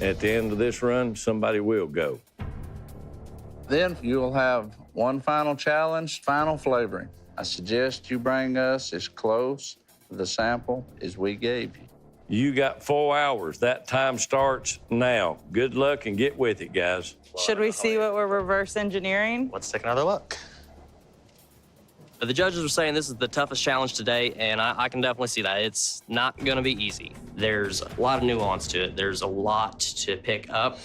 At the end of this run, somebody will go. Then you'll have one final challenge, final flavoring. I suggest you bring us as close to the sample as we gave you. You got 4 hours. That time starts now. Good luck and get with it, guys. Should we see what we're reverse engineering? Let's take another look. The judges were saying this is the toughest challenge today, and I can definitely see that. It's not going to be easy. There's a lot of nuance to it. There's a lot to pick up.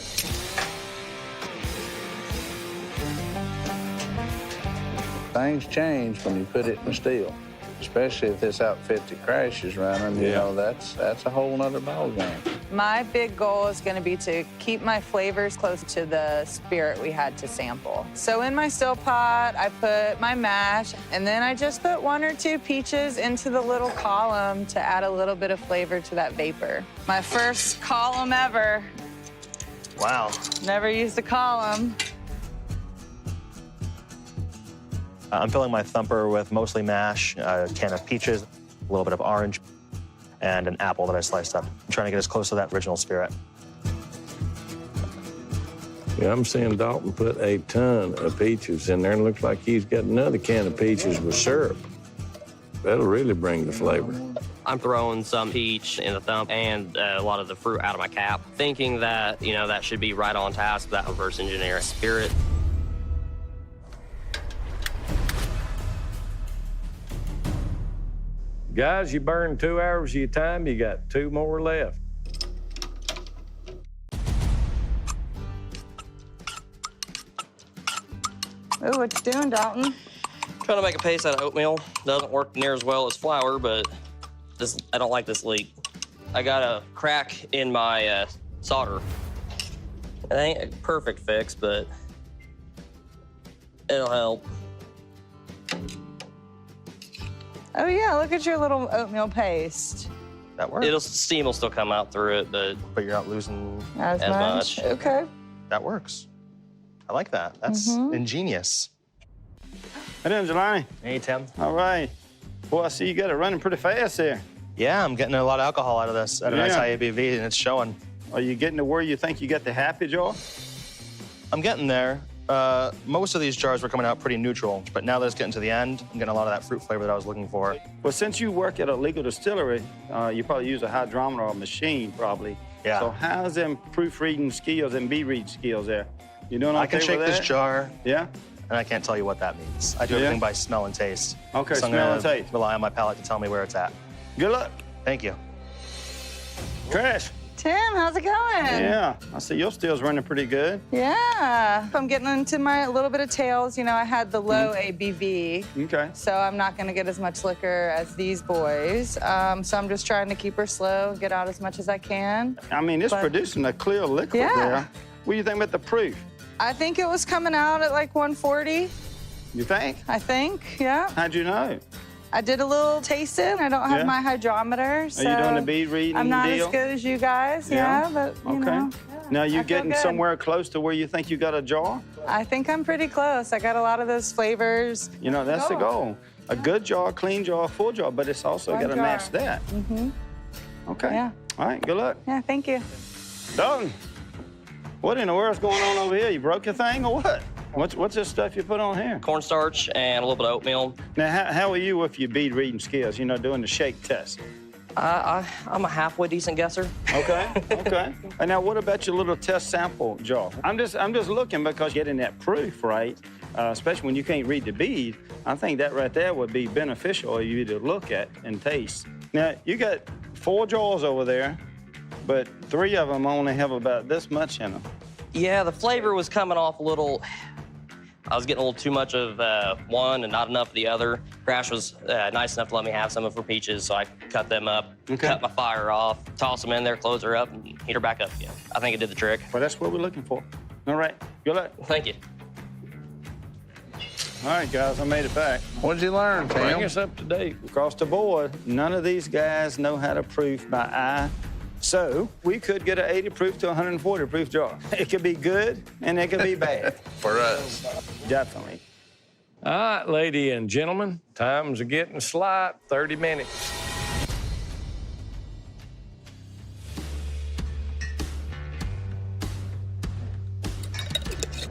Things change when you put it in steel, especially if this outfit that crashes running, you know, that's a whole nother ballgame. My big goal is going to be to keep my flavors close to the spirit we had to sample. So in my still pot, I put my mash, and then I just put 1 or 2 peaches into the little column to add a little bit of flavor to that vapor. My first column ever. Wow. Never used a column. I'm filling my thumper with mostly mash, a can of peaches, a little bit of orange, and an apple that I sliced up. I'm trying to get as close to that original spirit. Yeah, I'm seeing Dalton put a ton of peaches in there, and looks like he's got another can of peaches with syrup. That'll really bring the flavor. I'm throwing some peach in the thump and a lot of the fruit out of my cap, thinking that, you know, that should be right on task with that reverse engineering spirit. Guys, you burned 2 hours of your time. You got 2 more left. Ooh, what you doing, Dalton? Trying to make a paste out of oatmeal. Doesn't work near as well as flour, but I don't like this leak. I got a crack in my solder. It ain't a perfect fix, but it'll help. Oh, yeah, look at your little oatmeal paste. That works. Steam will still come out through it, but But you're not losing. As much? Okay. That works. I like that. That's ingenious. How doing, Jelani? Hey, Tim. All right. Boy, I see you got it running pretty fast there. Yeah, I'm getting a lot of alcohol out of this at a nice Yeah. high ABV, and it's showing. Are you getting to where you think you got the happy jar? I'm getting there. Most of these jars were coming out pretty neutral, but now that it's getting to the end, I'm getting a lot of that fruit flavor that I was looking for. Well, since you work at a legal distillery, you probably use a hydrometer or a machine, probably. Yeah. So how's them proofreading skills and bee-read skills there? You doing okay I can with shake this that? jar, Yeah? and I can't tell you what that means. I do Yeah? everything by smell and taste. Okay, so I'm smell gonna and taste. rely on my palate to tell me where it's at. Good luck. Thank you. Crash. Tim, how's it going? Yeah. I see your still's running pretty good. Yeah. I'm getting into my little bit of tails. You know, I had the low ABV, Okay. so I'm not going to get as much liquor as these boys. So I'm just trying to keep her slow, get out as much as I can. I mean, it's But- producing a clear liquid Yeah. there. What do you think about the proof? I think it was coming out at like 140, You think? I think, yeah. How'd you know? I did a little tasting. I don't have Yeah. my hydrometer, so Are you doing the bee reading I'm not deal? as good as you guys, Yeah? but you Okay. know. Now, I you feel getting good. somewhere close to where you think you got a jar? I think I'm pretty close. I got a lot of those flavors. You know, that's the goal. A good jar, clean jar, full jar, but it's also One got to jar. match that. Mm-hmm. Okay. Yeah. All right, good luck. Yeah, thank you. Dalton, what in the world's going on over here? You broke your thing or what? What's this stuff you put on here? Cornstarch and a little bit of oatmeal. Now, how are you with your bead reading skills, you know, doing the shake test? I'm a halfway decent guesser. Okay, okay. And now, what about your little test sample jar? I'm just looking because getting that proof right, especially when you can't read the bead, I think that right there would be beneficial for you to look at and taste. Now, you got 4 jars over there, but 3 of them only have about this much in them. Yeah, the flavor was coming off a little. I was getting a little too much of one and not enough of the other. Crash was nice enough to let me have some of her peaches, so I cut them up, Okay. cut my fire off, toss them in there, close her up, and heat her back up again. I think it did the trick. Well, that's what we're looking for. All right, good luck. Thank you. All right, guys, I made it back. What did you learn, Bring Tim? us up to date. Across the board, none of these guys know how to proof by eye. So we could get an 80 proof to 140 proof jar. It could be good and it could be bad. For us. Definitely. All right, ladies and gentlemen, times are getting slight. 30 minutes.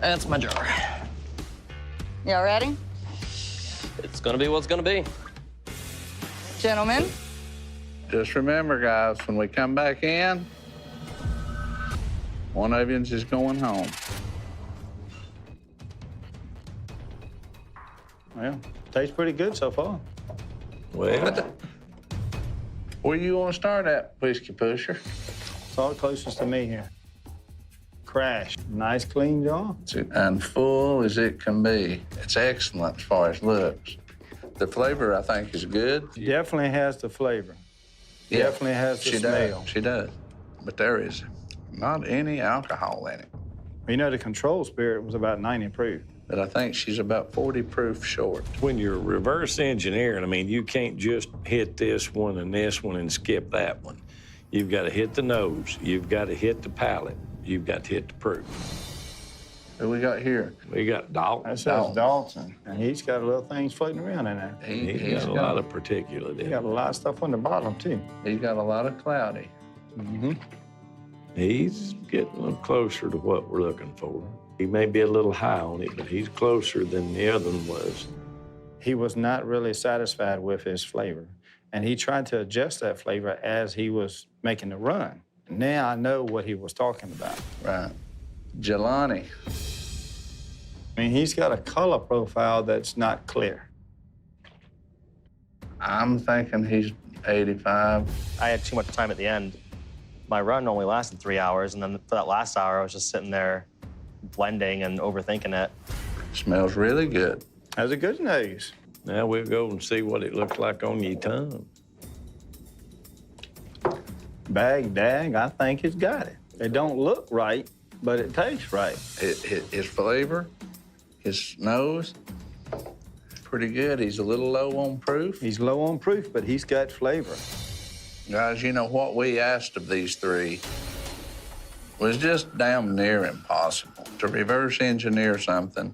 That's my jar. Y'all ready? It's gonna be what's gonna be. Gentlemen, Just remember, guys, when we come back in, one of yous is going home. Well, tastes pretty good so far. Well, Where you want to start at, Whiskey Pusher? It's all closest to me here. Crash. Nice, clean jaw. It's and full as it can be. It's excellent as far as looks. The flavor, I think, is good. Definitely has the flavor. Yeah, Definitely has the she smell. does. She does. But there is not any alcohol in it. You know, the control spirit was about 90 proof. But I think she's about 40 proof short. when you're reverse engineering, I mean, you can't just hit this one and skip that one. You've got to hit the nose. You've got to hit the palate. You've got to hit the proof. Who we got here? We got Dalton. That says Dalton. And he's got little things floating around in there. He's got a lot of particulate He in got it. a lot of stuff on the bottom, too. He's got a lot of cloudy. Mm-hmm. He's getting a little closer to what we're looking for. He may be a little high on it, but he's closer than the other one was. He was not really satisfied with his flavor. And he tried to adjust that flavor as he was making the run. Now I know what he was talking about. Right. Jelani. I mean, he's got a color profile that's not clear. I'm thinking he's 85. I had too much time at the end. My run only lasted 3 hours, and then for that last hour, I was just sitting there blending and overthinking it. Smells really good. Has a good nose. Now we'll go and see what it looks like on your tongue. Dag, I think it's got it. It don't look right, but it tastes right. His flavor, his nose, pretty good. He's a little low on proof. He's low on proof, but he's got flavor. Guys, you know what we asked of these three was just damn near impossible. To reverse engineer something,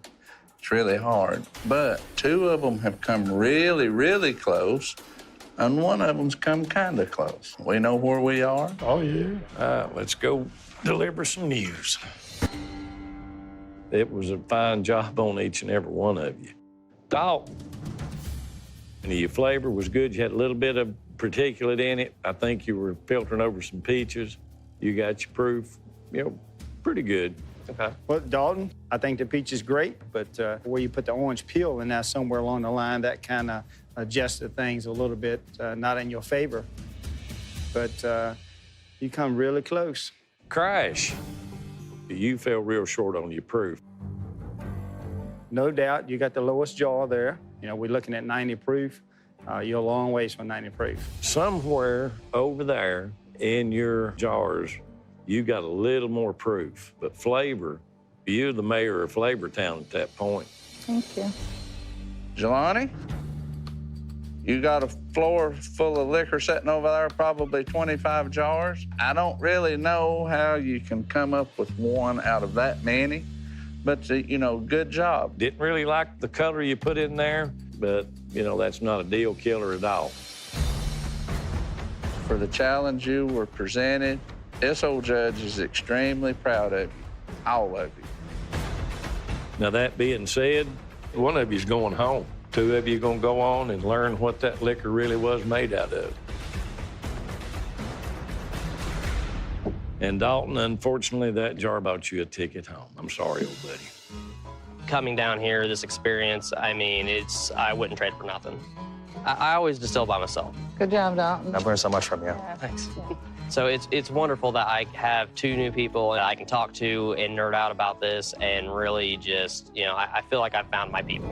it's really hard. But two of them have come really, really close, and one of them's come kind of close. We know where we are. Oh, yeah. All right, let's go deliver some news. It was a fine job on each and every one of you. Dalton, and your flavor was good. You had a little bit of particulate in it. I think you were filtering over some peaches. You got your proof, pretty good. Okay. Well, Dalton, I think the peach is great, but where you put the orange peel in there somewhere along the line, that kind of adjusted things a little bit, not in your favor. But you come really close. Crash, you fell real short on your proof. No doubt, you got the lowest jaw there. You know, we're looking at 90 proof. You're a long ways from 90 proof. Somewhere over there in your jars, you got a little more proof. But flavor, you're the mayor of Flavor Town at that point. thank you. Jelani, you got a floor full of liquor sitting over there, probably 25 jars. I don't really know how you can come up with one out of that many, but, good job. Didn't really like the color you put in there, but, that's not a deal killer at all. For the challenge you were presented, this old judge is extremely proud of you, all of you. Now, that being said, one of you's going home. Two of you going to go on and learn what that liquor really was made out of. And Dalton, unfortunately, that jar bought you a ticket home. I'm sorry, old buddy. Coming down here, this experience, I wouldn't trade for nothing. I always distill by myself. Good job, Dalton. I've learned so much from you. Thanks. So it's wonderful that I have two new people that I can talk to and nerd out about this and really just, I feel like I found my people.